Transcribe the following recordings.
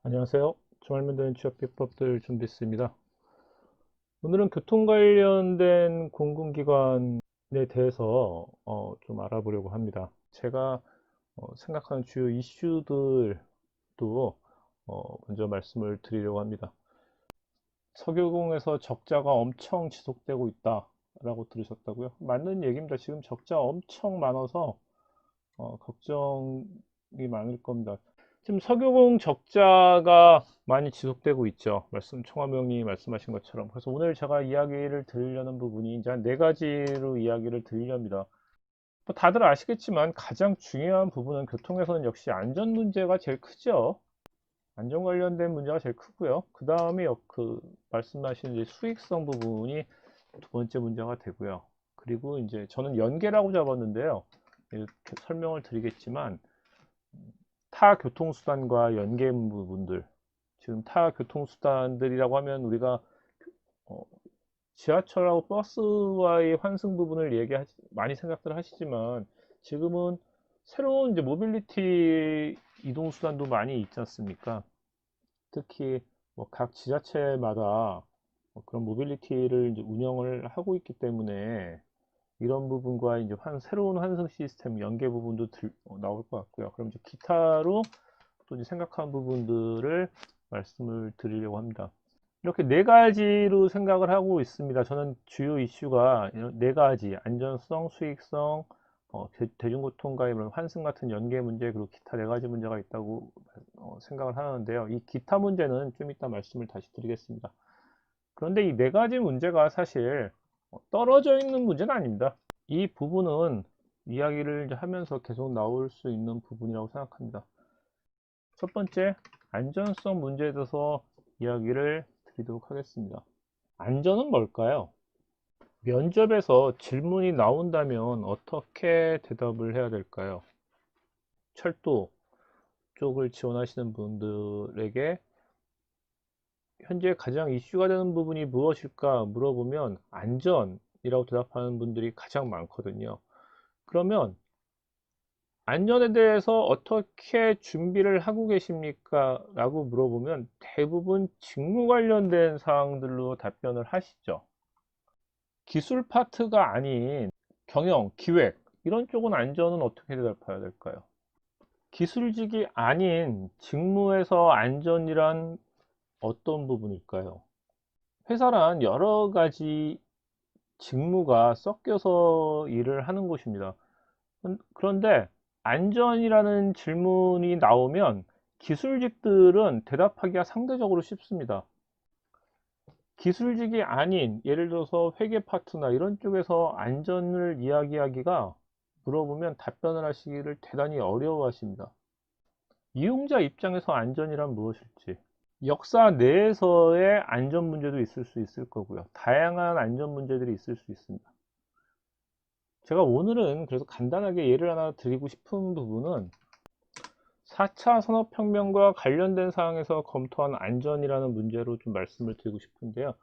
안녕하세요. 주말 만드는 취업 비법들 준비했습니다. 오늘은 교통 관련된 공공기관에 대해서 좀 알아보려고 합니다. 제가 생각하는 주요 이슈들도 먼저 말씀을 드리려고 합니다. 석유공에서 적자가 엄청 지속되고 있다라고 들으셨다고요? 맞는 얘기입니다. 지금 적자 엄청 많아서 걱정이 많을 겁니다. 지금 석유공 적자가 많이 지속되고 있죠. 청화명이 말씀하신 것처럼. 그래서 오늘 제가 이야기를 드리려는 부분이 이제 한 네 가지로 이야기를 드리렵니다. 뭐 다들 아시겠지만 가장 중요한 부분은 교통에서는 역시 안전 문제가 제일 크죠. 안전 관련된 문제가 제일 크고요. 그 다음에 말씀하신 이제 수익성 부분이 두 번째 문제가 되고요. 그리고 이제 저는 연계라고 잡았는데요. 이렇게 설명을 드리겠지만 타 교통수단과 연계 부분들, 지금 타 교통수단들이라고 하면 우리가 어, 지하철하고 버스와의 환승 부분을 많이 생각들 하시지만 지금은 새로운 이제 모빌리티 이동수단도 많이 있지 않습니까? 특히 뭐 각 지자체마다 그런 모빌리티를 이제 운영을 하고 있기 때문에 이런 부분과 이제 새로운 환승 시스템 연계 부분도 나올 것 같고요. 그럼 이제 기타로 또 이제 생각한 부분들을 말씀을 드리려고 합니다. 이렇게 네 가지로 생각을 하고 있습니다. 저는 주요 이슈가 이런 네 가지, 안전성, 수익성, 대중교통과의 환승 같은 연계 문제, 그리고 기타 네 가지 문제가 있다고 생각을 하는데요. 이 기타 문제는 좀 이따 말씀을 다시 드리겠습니다. 그런데 이 네 가지 문제가 사실 떨어져 있는 문제는 아닙니다. 이 부분은 이야기를 이제 하면서 계속 나올 수 있는 부분이라고 생각합니다. 첫 번째, 안전성 문제에 대해서 이야기를 드리도록 하겠습니다. 안전은 뭘까요? 면접에서 질문이 나온다면 어떻게 대답을 해야 될까요? 철도 쪽을 지원하시는 분들에게 현재 가장 이슈가 되는 부분이 무엇일까 물어보면 안전이라고 대답하는 분들이 가장 많거든요. 그러면 안전에 대해서 어떻게 준비를 하고 계십니까? 라고 물어보면 대부분 직무 관련된 사항들로 답변을 하시죠. 기술 파트가 아닌 경영, 기획 이런 쪽은 안전은 어떻게 대답해야 될까요? 기술직이 아닌 직무에서 안전이란 어떤 부분일까요? 회사란 여러 가지 직무가 섞여서 일을 하는 곳입니다. 그런데 안전이라는 질문이 나오면 기술직들은 대답하기가 상대적으로 쉽습니다. 기술직이 아닌 예를 들어서 회계 파트나 이런 쪽에서 안전을 이야기하기가 물어보면 답변을 하시기를 대단히 어려워하십니다. 이용자 입장에서 안전이란 무엇일지, 역사 내에서의 안전 문제도 있을 수 있을 거고요. 다양한 안전 문제들이 있을 수 있습니다. 제가 오늘은 그래서 간단하게 예를 하나 드리고 싶은 부분은 4차 산업혁명과 관련된 사항에서 검토한 안전이라는 문제로 좀 말씀을 드리고 싶은데요.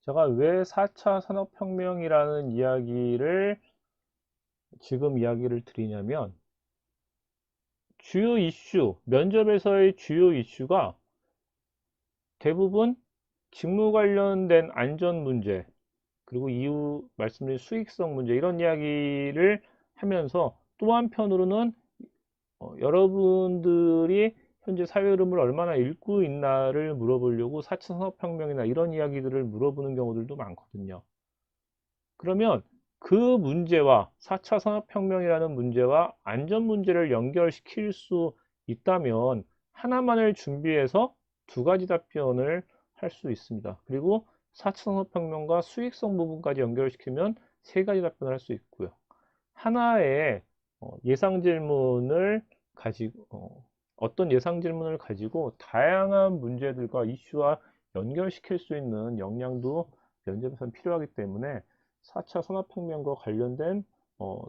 제가 왜 4차 산업혁명이라는 이야기를 지금 이야기를 드리냐면 주요 이슈, 면접에서의 주요 이슈가 대부분 직무 관련된 안전 문제, 그리고 이후 말씀드린 수익성 문제 이런 이야기를 하면서 또 한편으로는 여러분들이 현재 사회 흐름을 얼마나 읽고 있나를 물어보려고 4차 산업혁명이나 이런 이야기들을 물어보는 경우들도 많거든요. 그러면 그 문제와 4차 산업혁명이라는 문제와 안전 문제를 연결시킬 수 있다면 하나만을 준비해서 두 가지 답변을 할 수 있습니다. 그리고 4차 산업혁명과 수익성 부분까지 연결시키면 세 가지 답변을 할 수 있고요. 하나의 예상 질문을 가지고 어떤 예상 질문을 가지고 다양한 문제들과 이슈와 연결시킬 수 있는 역량도 면접에서는 필요하기 때문에 4차 산업혁명과 관련된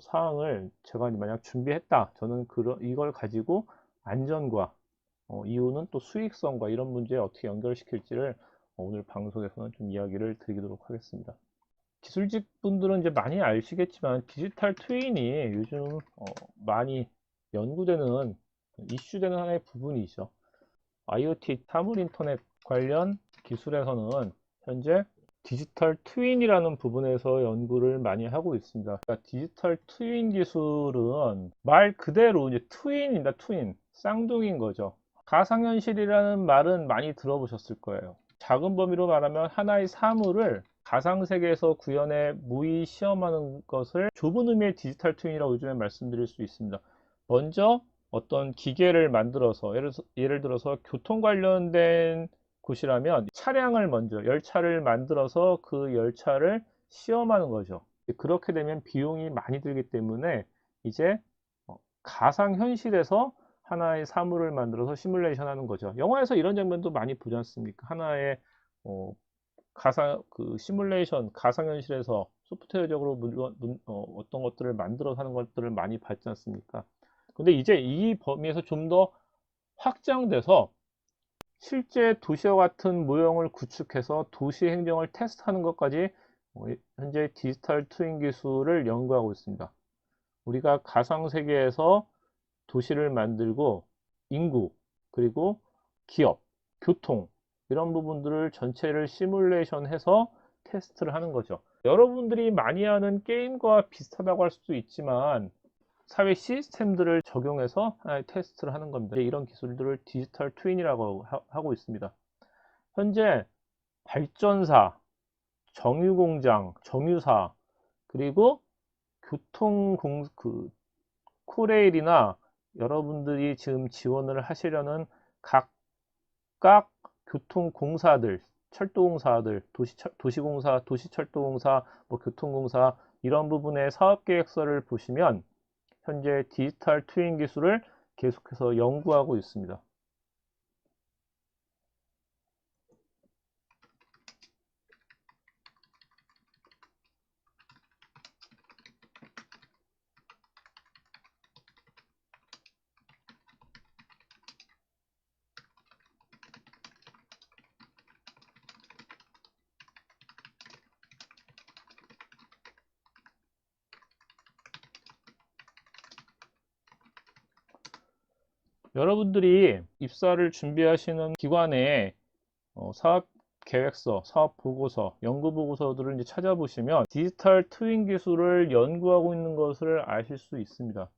사항을 제가 만약 준비했다. 저는 이걸 가지고 안전과 이유는 또 수익성과 이런 문제에 어떻게 연결시킬지를 오늘 방송에서는 좀 이야기를 드리도록 하겠습니다. 기술직 분들은 이제 많이 아시겠지만 디지털 트윈이 요즘 많이 연구되는 이슈되는 하나의 부분이죠. IoT 사물 인터넷 관련 기술에서는 현재 디지털 트윈이라는 부분에서 연구를 많이 하고 있습니다. 그러니까 디지털 트윈 기술은 말 그대로 이제 트윈이다, 트윈. 쌍둥이인 거죠. 가상현실이라는 말은 많이 들어보셨을 거예요. 작은 범위로 말하면 하나의 사물을 가상세계에서 구현해 무의 시험하는 것을 좁은 의미의 디지털 트윈이라고 요즘에 말씀드릴 수 있습니다. 먼저 어떤 기계를 만들어서 예를 들어서 교통 관련된 곳이라면 차량을 먼저 열차를 만들어서 그 열차를 시험하는 거죠. 그렇게 되면 비용이 많이 들기 때문에 이제 가상현실에서 하나의 사물을 만들어서 시뮬레이션 하는 거죠. 영화에서 이런 장면도 많이 보지 않습니까? 하나의 시뮬레이션 가상현실에서 소프트웨어적으로 물론 어떤 것들을 만들어서 하는 것들을 많이 봤지 않습니까? 근데 이제 이 범위에서 좀 더 확장돼서 실제 도시와 같은 모형을 구축해서 도시 행정을 테스트하는 것까지 현재 디지털 트윈 기술을 연구하고 있습니다. 우리가 가상 세계에서 도시를 만들고 인구, 그리고 기업, 교통 이런 부분들을 전체를 시뮬레이션 해서 테스트를 하는 거죠. 여러분들이 많이 하는 게임과 비슷하다고 할 수도 있지만 사회 시스템들을 적용해서 하나의 테스트를 하는 겁니다. 이런 기술들을 디지털 트윈이라고 하고 있습니다. 현재 발전사, 정유공장, 정유사, 그리고 코레일이나 여러분들이 지금 지원을 하시려는 각각 교통공사들, 철도공사들, 도시공사, 도시철도공사, 교통공사 이런 부분의 사업계획서를 보시면 현재 디지털 트윈 기술을 계속해서 연구하고 있습니다. 여러분들이 입사를 준비하시는 기관의 사업 계획서, 사업 보고서, 연구 보고서들을 이제 찾아보시면 디지털 트윈 기술을 연구하고 있는 것을 아실 수 있습니다.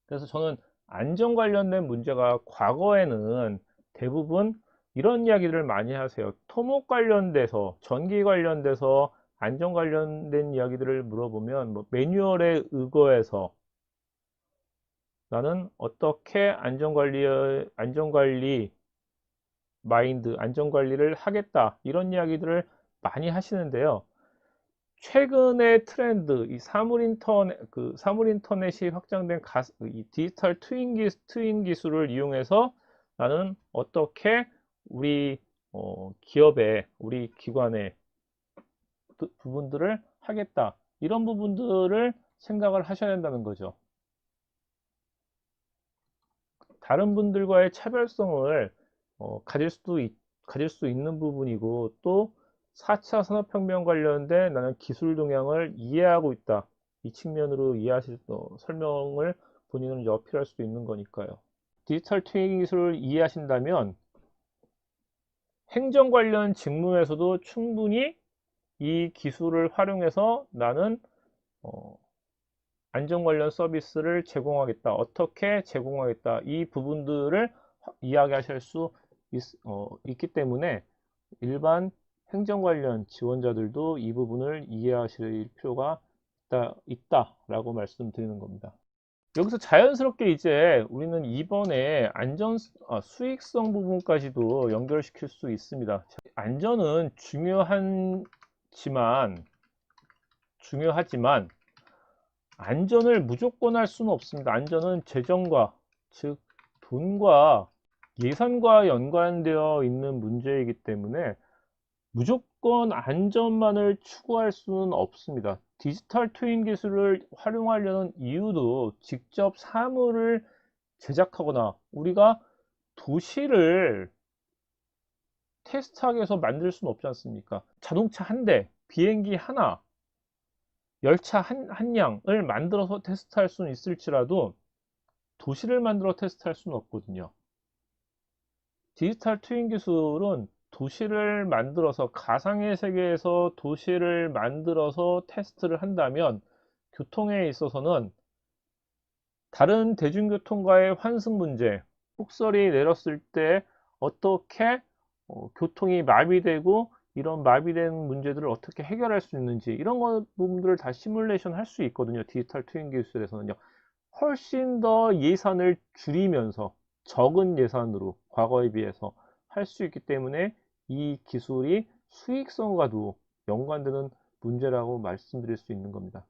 그래서 저는 안전 관련된 문제가 과거에는 대부분 이런 이야기들을 많이 하세요. 토목 관련돼서, 전기 관련돼서 안전 관련된 이야기들을 물어보면 매뉴얼에 의거해서 나는 어떻게 안전관리 마인드, 안전관리를 하겠다. 이런 이야기들을 많이 하시는데요. 최근의 트렌드, 이 사물 인터넷이 확장된 이 디지털 트윈 기술을 이용해서 나는 어떻게 우리 기업의, 우리 기관의 부분들을 하겠다. 이런 부분들을 생각을 하셔야 된다는 거죠. 다른 분들과의 차별성을 가질 수 있는 부분이고 또 4차 산업혁명 관련된 나는 기술 동향을 이해하고 있다. 이 측면으로 설명을 본인은 이제 어필할 수도 있는 거니까요. 디지털 트윈 기술을 이해하신다면 행정 관련 직무에서도 충분히 이 기술을 활용해서 나는 안전 관련 서비스를 제공하겠다. 어떻게 제공하겠다. 이 부분들을 이야기하실 수 있기 때문에 일반 행정 관련 지원자들도 이 부분을 이해하실 필요가 있다라고 말씀드리는 겁니다. 여기서 자연스럽게 이제 우리는 이번에 수익성 부분까지도 연결시킬 수 있습니다. 안전은 중요하지만 안전을 무조건 할 수는 없습니다. 안전은 재정과, 즉 돈과 예산과 연관되어 있는 문제이기 때문에 무조건 안전만을 추구할 수는 없습니다. 디지털 트윈 기술을 활용하려는 이유도 직접 사물을 제작하거나 우리가 도시를 테스트하기 위해서 만들 수는 없지 않습니까? 자동차 한 대, 비행기 하나, 열차 한 량을 만들어서 테스트할 수는 있을지라도 도시를 만들어 테스트할 수는 없거든요. 디지털 트윈 기술은 도시를 만들어서 가상의 세계에서 도시를 만들어서 테스트를 한다면 교통에 있어서는 다른 대중교통과의 환승 문제, 폭설이 내렸을 때 어떻게 교통이 마비되고 이런 마비된 문제들을 어떻게 해결할 수 있는지 이런 부분들을 다 시뮬레이션 할 수 있거든요. 디지털 트윈 기술에서는요. 훨씬 더 예산을 줄이면서 적은 예산으로 과거에 비해서 할 수 있기 때문에 이 기술이 수익성과도 연관되는 문제라고 말씀드릴 수 있는 겁니다.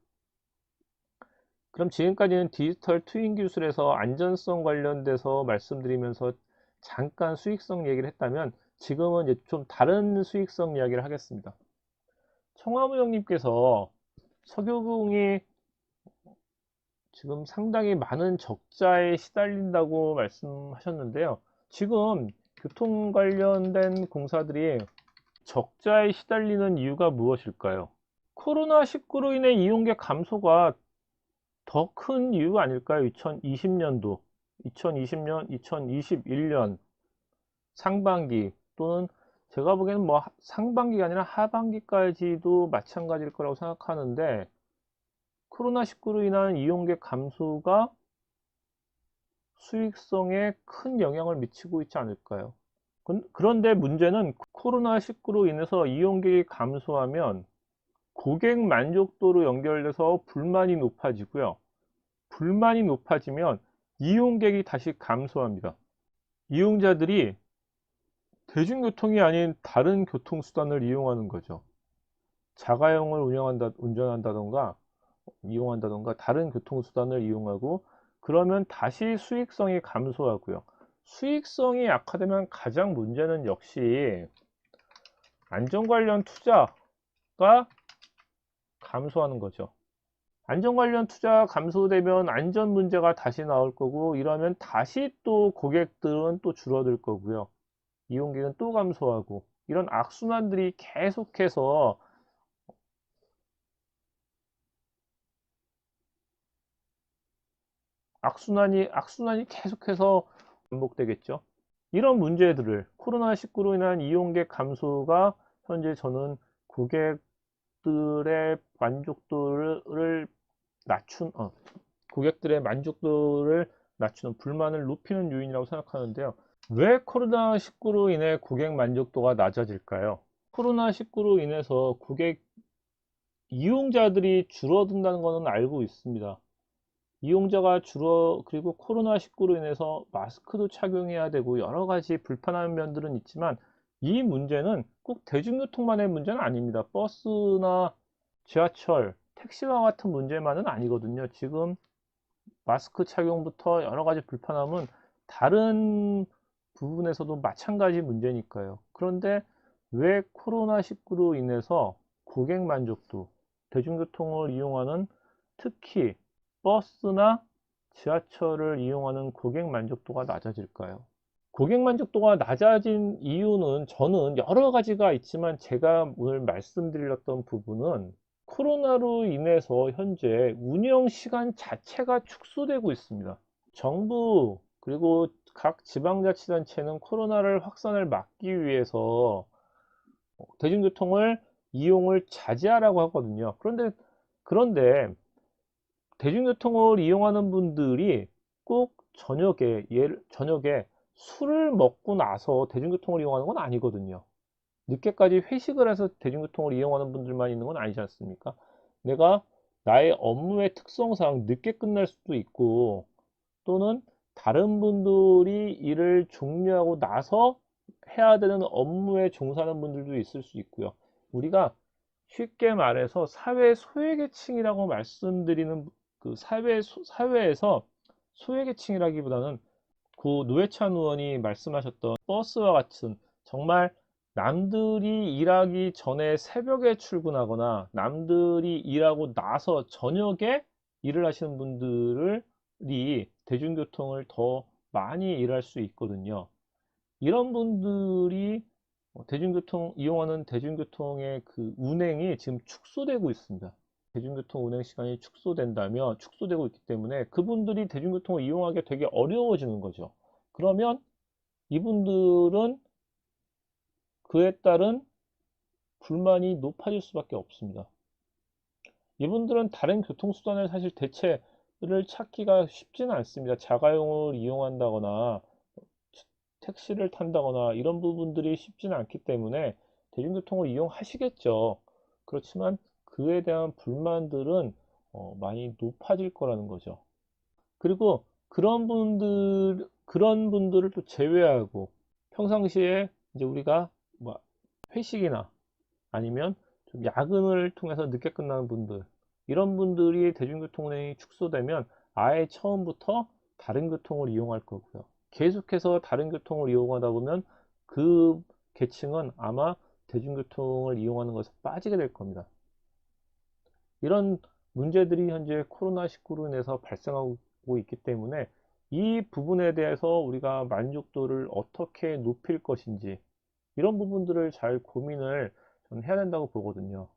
그럼 지금까지는 디지털 트윈 기술에서 안전성 관련돼서 말씀드리면서 잠깐 수익성 얘기를 했다면 지금은 이제 좀 다른 수익성 이야기를 하겠습니다. 청화무 형님께서 석유공이 지금 상당히 많은 적자에 시달린다고 말씀하셨는데요. 지금 교통 관련된 공사들이 적자에 시달리는 이유가 무엇일까요? 코로나19로 인해 이용객 감소가 더 큰 이유가 아닐까요? 2020년도, 2020년, 2021년 상반기 또는 제가 보기에는 뭐 상반기가 아니라 하반기까지도 마찬가지일 거라고 생각하는데 코로나19로 인한 이용객 감소가 수익성에 큰 영향을 미치고 있지 않을까요? 그런데 문제는 코로나19로 인해서 이용객이 감소하면 고객 만족도로 연결돼서 불만이 높아지고요. 불만이 높아지면 이용객이 다시 감소합니다. 이용자들이 대중교통이 아닌 다른 교통수단을 이용하는 거죠. 자가용을 이용한다던가 다른 교통수단을 이용하고 그러면 다시 수익성이 감소하고요. 수익성이 악화되면 가장 문제는 역시 안전 관련 투자가 감소하는 거죠. 안전 관련 투자가 감소되면 안전 문제가 다시 나올 거고 이러면 다시 또 고객들은 또 줄어들 거고요. 이용객은 또 감소하고 이런 악순환들이 계속해서 악순환이 계속해서 반복되겠죠. 이런 문제들을 코로나19로 인한 이용객 감소가 현재 저는 고객들의 만족도를 낮춘 고객들의 만족도를 낮추는 불만을 높이는 요인이라고 생각하는데요. 왜 코로나19로 인해 고객 만족도가 낮아질까요? 코로나19로 인해서 고객 이용자들이 줄어든다는 것은 알고 있습니다. 이용자가 그리고 코로나19로 인해서 마스크도 착용해야 되고 여러 가지 불편한 면들은 있지만 이 문제는 꼭 대중교통만의 문제는 아닙니다. 버스나 지하철, 택시와 같은 문제만은 아니거든요. 지금 마스크 착용부터 여러 가지 불편함은 다른 부분에서도 마찬가지 문제니까요. 그런데 왜 코로나19로 인해서 고객 만족도, 대중교통을 이용하는 특히 버스나 지하철을 이용하는 고객 만족도가 낮아질까요? 고객 만족도가 낮아진 이유는 저는 여러 가지가 있지만 제가 오늘 말씀드렸던 부분은 코로나로 인해서 현재 운영 시간 자체가 축소되고 있습니다. 정부 그리고 각 지방자치단체는 코로나를 확산을 막기 위해서 대중교통을 이용을 자제하라고 하거든요. 그런데 대중교통을 이용하는 분들이 꼭 저녁에 술을 먹고 나서 대중교통을 이용하는 건 아니거든요. 늦게까지 회식을 해서 대중교통을 이용하는 분들만 있는 건 아니지 않습니까? 내가 나의 업무의 특성상 늦게 끝날 수도 있고 또는 다른 분들이 일을 종료하고 나서 해야 되는 업무에 종사하는 분들도 있을 수 있고요. 우리가 쉽게 말해서 사회 소외계층이라고 말씀드리는 그 사회에서 소외계층이라기보다는 그 노회찬 의원이 말씀하셨던 버스와 같은 정말 남들이 일하기 전에 새벽에 출근하거나 남들이 일하고 나서 저녁에 일을 하시는 분들이 대중교통을 더 많이 일할 수 있거든요. 이런 분들이 이용하는 대중교통의 그 운행이 지금 축소되고 있습니다. 대중교통 운행 시간이 축소되고 있기 때문에 그분들이 대중교통을 이용하기 되게 어려워지는 거죠. 그러면 이분들은 그에 따른 불만이 높아질 수밖에 없습니다. 이분들은 다른 교통수단을 사실 대체를 찾기가 쉽지는 않습니다. 자가용을 이용한다거나 택시를 탄다거나 이런 부분들이 쉽지는 않기 때문에 대중교통을 이용하시겠죠. 그렇지만 그에 대한 불만들은 많이 높아질 거라는 거죠. 그리고 그런 분들을 또 제외하고 평상시에 이제 우리가 뭐 회식이나 아니면 좀 야근을 통해서 늦게 끝나는 분들, 이런 분들이 대중교통 운행이 축소되면 아예 처음부터 다른 교통을 이용할 거고요. 계속해서 다른 교통을 이용하다 보면 그 계층은 아마 대중교통을 이용하는 것에 빠지게 될 겁니다. 이런 문제들이 현재 코로나19로 인해서 발생하고 있기 때문에 이 부분에 대해서 우리가 만족도를 어떻게 높일 것인지 이런 부분들을 잘 고민을 저는 해야 된다고 보거든요.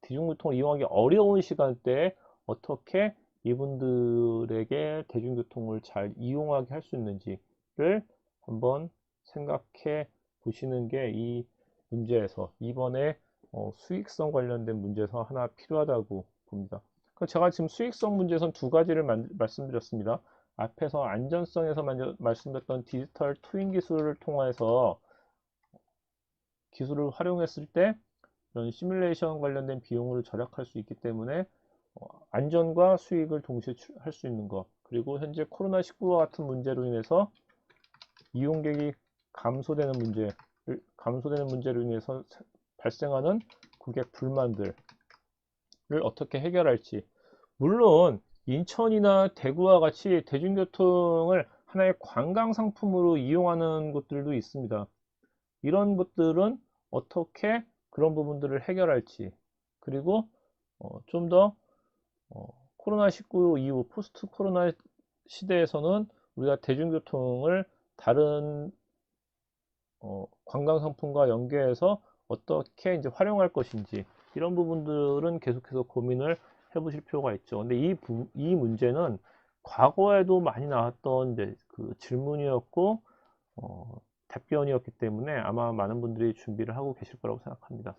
대중교통을 이용하기 어려운 시간대에 어떻게 이분들에게 대중교통을 잘 이용하게 할 수 있는지를 한번 생각해 보시는 게 이 문제에서 이번에 수익성 관련된 문제에서 하나 필요하다고 봅니다. 제가 지금 수익성 문제에서 두 가지를 말씀드렸습니다. 앞에서 안전성에서 말씀드렸던 디지털 트윈 기술을 통해서 기술을 활용했을 때 이런 시뮬레이션 관련된 비용을 절약할 수 있기 때문에 안전과 수익을 동시에 할 수 있는 것, 그리고 현재 코로나19와 같은 문제로 인해서 이용객이 감소되는 문제로 인해서 발생하는 고객 불만들을 어떻게 해결할지. 물론 인천이나 대구와 같이 대중교통을 하나의 관광 상품으로 이용하는 곳들도 있습니다. 이런 것들은 어떻게 그런 부분들을 해결할지, 그리고 좀 더 코로나19 이후 포스트 코로나 시대에서는 우리가 대중교통을 다른 관광 상품과 연계해서 어떻게 이제 활용할 것인지, 이런 부분들은 계속해서 고민을 해보실 필요가 있죠. 근데 이 문제는 과거에도 많이 나왔던 이제 그 질문이었고 답변이었기 때문에 아마 많은 분들이 준비를 하고 계실 거라고 생각합니다.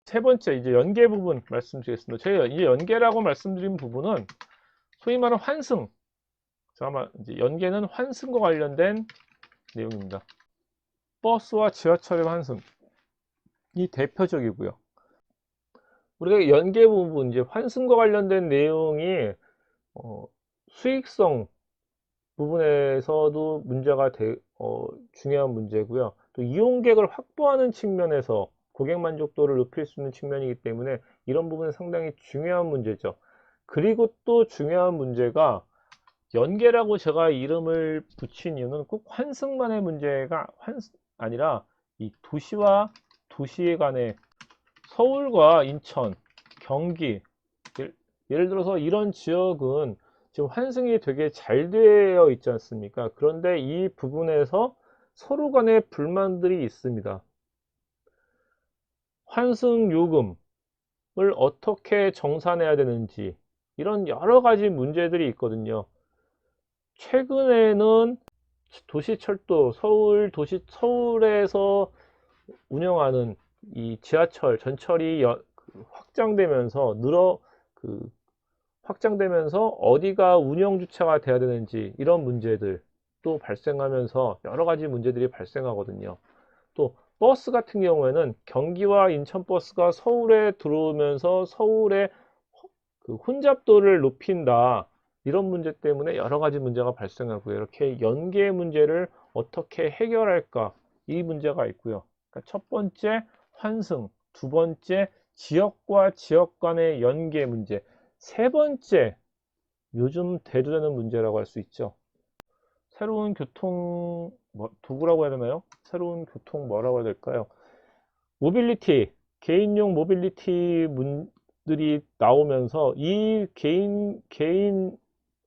세 번째, 이제 연계 부분 말씀드리겠습니다. 저희가 이제 연계라고 말씀드린 부분은 소위 말하는 환승. 아마 이제 연계는 환승과 관련된 내용입니다. 버스와 지하철의 환승이 대표적이고요. 우리가 연계 부분, 이제 환승과 관련된 내용이 수익성 부분에서도 문제가 중요한 문제고요. 또 이용객을 확보하는 측면에서 고객 만족도를 높일 수 있는 측면이기 때문에 이런 부분은 상당히 중요한 문제죠. 그리고 또 중요한 문제가 연계라고 제가 이름을 붙인 이유는 꼭 환승만의 문제가 아니라 이 도시와 도시 간의 서울과 인천, 경기, 예를 들어서 이런 지역은 지금 환승이 되게 잘 되어 있지 않습니까? 그런데 이 부분에서 서로 간의 불만들이 있습니다. 환승 요금을 어떻게 정산해야 되는지, 이런 여러 가지 문제들이 있거든요. 최근에는 도시철도, 서울에서 운영하는 이 지하철, 전철이 확장되면서 확장되면서 어디가 운영 주체가 돼야 되는지, 이런 문제들도 발생하면서 여러 가지 문제들이 발생하거든요. 또 버스 같은 경우에는 경기와 인천 버스가 서울에 들어오면서 서울의 그 혼잡도를 높인다, 이런 문제 때문에 여러 가지 문제가 발생하고요. 이렇게 연계 문제를 어떻게 해결할까, 이 문제가 있고요. 그러니까 첫 번째 환승, 두 번째 지역과 지역 간의 연계 문제, 세 번째 요즘 대두되는 문제라고 할 수 있죠. 새로운 교통 도구라고 해야 되나요? 새로운 교통 뭐라고 해야 될까요? 모빌리티, 개인용 모빌리티 문들이 나오면서 이 개인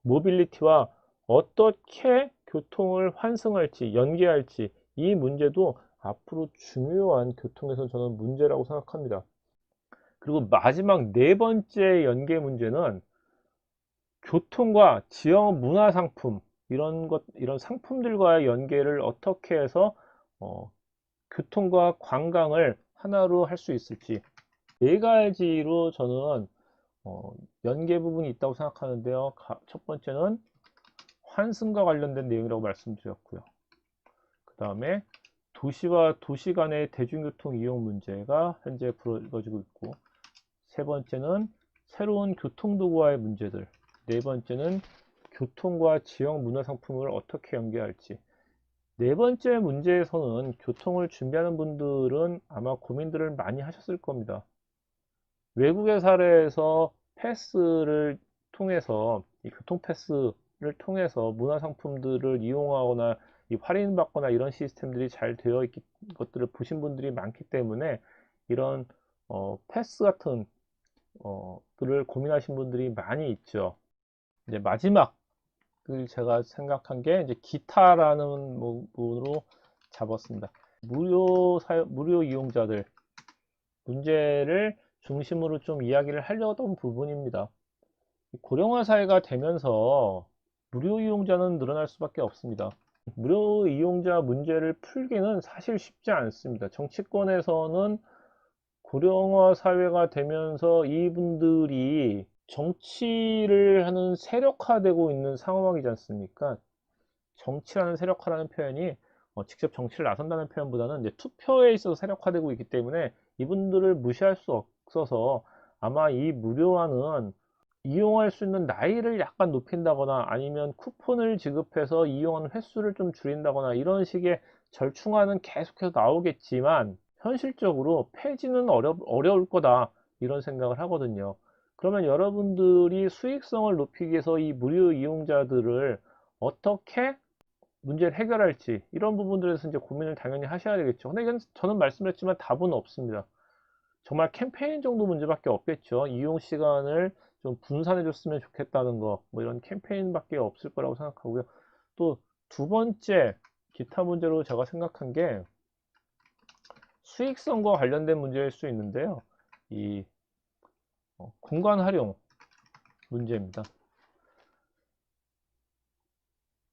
모빌리티와 어떻게 교통을 환승할지, 연계할지, 이 문제도 앞으로 중요한 교통에서 저는 문제라고 생각합니다. 그리고 마지막 네 번째 연계 문제는 교통과 지역 문화 상품, 이런 상품들과의 연계를 어떻게 해서 교통과 관광을 하나로 할 수 있을지 네 가지로 저는 연계 부분이 있다고 생각하는데요. 첫 번째는 환승과 관련된 내용이라고 말씀드렸고요. 그 다음에 도시와 도시 간의 대중교통 이용 문제가 현재 불거지고 있고, 세 번째는 새로운 교통도구와의 문제들, 네 번째는 교통과 지역 문화상품을 어떻게 연계할지. 네 번째 문제에서는 교통을 준비하는 분들은 아마 고민들을 많이 하셨을 겁니다. 외국의 사례에서 패스를 통해서, 이 교통 패스를 통해서 문화상품들을 이용하거나 할인받거나 이런 시스템들이 잘 되어 있는 것들을 보신 분들이 많기 때문에 이런 패스 같은 들을 고민하신 분들이 많이 있죠. 이제 마지막을 제가 생각한 게 이제 기타라는 부분으로 잡았습니다. 무료 이용자들 문제를 중심으로 좀 이야기를 하려던 부분입니다. 고령화 사회가 되면서 무료 이용자는 늘어날 수밖에 없습니다. 무료 이용자 문제를 풀기는 사실 쉽지 않습니다. 정치권에서는 고령화 사회가 되면서 이분들이 정치를 하는 세력화되고 있는 상황이지 않습니까? 정치라는 세력화라는 표현이 직접 정치를 나선다는 표현보다는 이제 투표에 있어서 세력화되고 있기 때문에 이분들을 무시할 수 없어서 아마 이 무료화는 이용할 수 있는 나이를 약간 높인다거나 아니면 쿠폰을 지급해서 이용하는 횟수를 좀 줄인다거나 이런 식의 절충안은 계속해서 나오겠지만 현실적으로 폐지는 어려울 거다 이런 생각을 하거든요. 그러면 여러분들이 수익성을 높이기 위해서 이 무료 이용자들을 어떻게 문제를 해결할지 이런 부분들에서 이제 고민을 당연히 하셔야 되겠죠. 근데 이건 저는 말씀드렸지만 답은 없습니다. 정말 캠페인 정도 문제밖에 없겠죠. 이용 시간을 좀 분산해 줬으면 좋겠다는 거, 뭐 이런 캠페인밖에 없을 거라고 생각하고요. 또 두 번째 기타 문제로 제가 생각한 게 수익성과 관련된 문제일 수 있는데요. 이 공간 활용 문제입니다.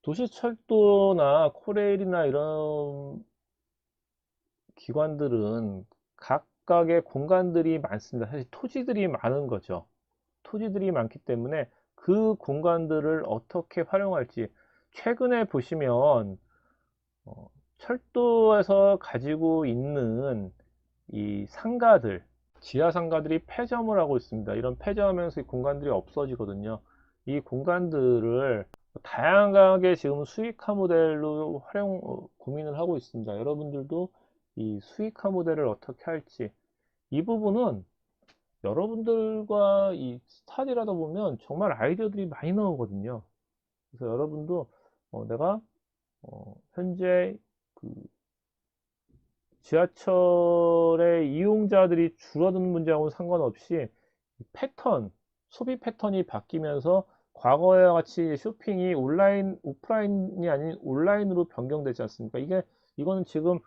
도시철도나 코레일이나 이런 기관들은 각각의 공간들이 많습니다. 사실 토지들이 많은 거죠. 토지들이 많기 때문에 그 공간들을 어떻게 활용할지 최근에 보시면 철도에서 가지고 있는 이 상가들, 지하 상가들이 폐점을 하고 있습니다. 이런 폐점하면서 이 공간들이 없어지거든요. 이 공간들을 다양하게 지금 수익화 모델로 고민을 하고 있습니다. 여러분들도 이 수익화 모델을 어떻게 할지 이 부분은 여러분들과 이 스타디를 하다 보면 정말 아이디어들이 많이 나오거든요. 그래서 여러분도 내가 현재 그 지하철의 이용자들이 줄어드는 문제하고는 상관없이 소비 패턴이 바뀌면서 과거와 같이 쇼핑이 오프라인이 아닌 온라인으로 변경되지 않습니까? 이거는 지금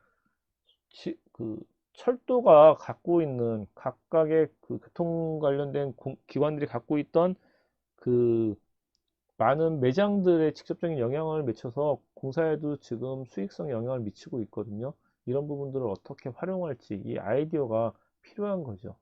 그 철도가 갖고 있는 각각의 그 교통 관련된 기관들이 갖고 있던 그 많은 매장들에 직접적인 영향을 미쳐서 공사에도 지금 수익성 영향을 미치고 있거든요. 이런 부분들을 어떻게 활용할지 이 아이디어가 필요한 거죠.